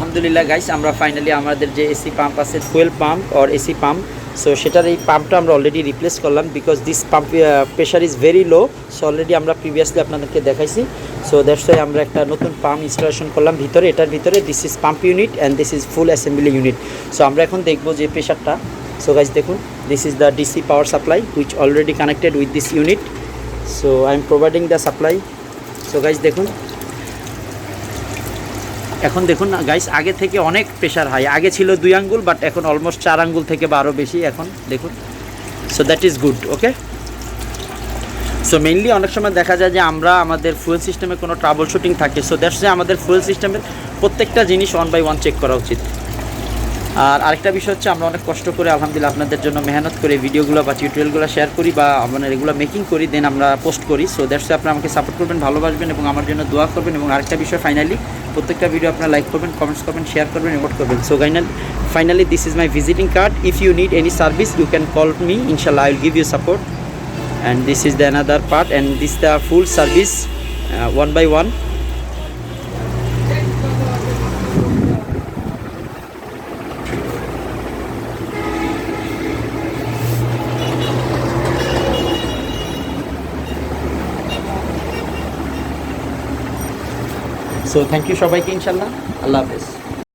আলহামদুলিল্লাহ গাইস, আমরা ফাইনালি আমাদের যে এসি পাম্প আছে, fuel pump or AC pump, so সেটার এই পাম্পটা আমরা অলরেডি রিপ্লেস করলাম because this pump pressure is very low. So already আমরা প্রিভিয়াসলি আপনাদেরকে দেখাইছি। সো দ্যাটস ওয়াই আমরা একটা নতুন পাম্প ইনস্টলেশন করলাম ভিতরে। এটার ভিতরে this is pump unit and this is full assembly unit. So আমরা এখন দেখবো যে প্রেশারটা। সো গাইস দেখুন, this is the DC power supply which already connected with this unit. So I am providing the supply. So guys দেখুন, এখন দেখুন না গাইস, আগে থেকে অনেক প্রেশার হাই। আগে ছিল 2 আঙ্গুল, বাট এখন অলমোস্ট 4 আঙ্গুল থেকে বা আরও বেশি এখন দেখুন। So that is good. Okay, so mainly অনেক সময় দেখা যায় যে আমরা আমাদের ফুয়েল সিস্টেমে কোনো ট্রাবল শুটিং থাকে। সো দ্যাটস যে আমাদের ফুয়েল সিস্টেমের প্রত্যেকটা জিনিস 1 বাই 1 চেক করা উচিত। আর আরেকটা বিষয় হচ্ছে, আমরা অনেক কষ্ট করে আলহামদুলিল্লাহ আপনাদের জন্য মেহনত করে ভিডিওগুলো বা টিউটোরিয়ালগুলো শেয়ার করি বা আমরা এগুলো মেকিং করি, দেন আমরা পোস্ট করি। সো দ্যাটস আপনারা আমাকে সাপোর্ট করবেন, ভালোবাসবেন এবং আমার জন্য দোয়া করবেন। এবং আরেকটা বিষয়, ফাইনালি প্রত্যেকটা ভিডিও আপনারা লাইক করবেন, কমেন্টস করবেন, শেয়ার করবেন, রিপোর্ট করবেন। So finally this is my visiting card. If you need any service you can call me, ইনশাল্লাহ I will give you support. And this is the another part and this the full service 1 by 1. So thank you সবাইকে, ইনশাল্লাহ আল্লাহ হাফেজ।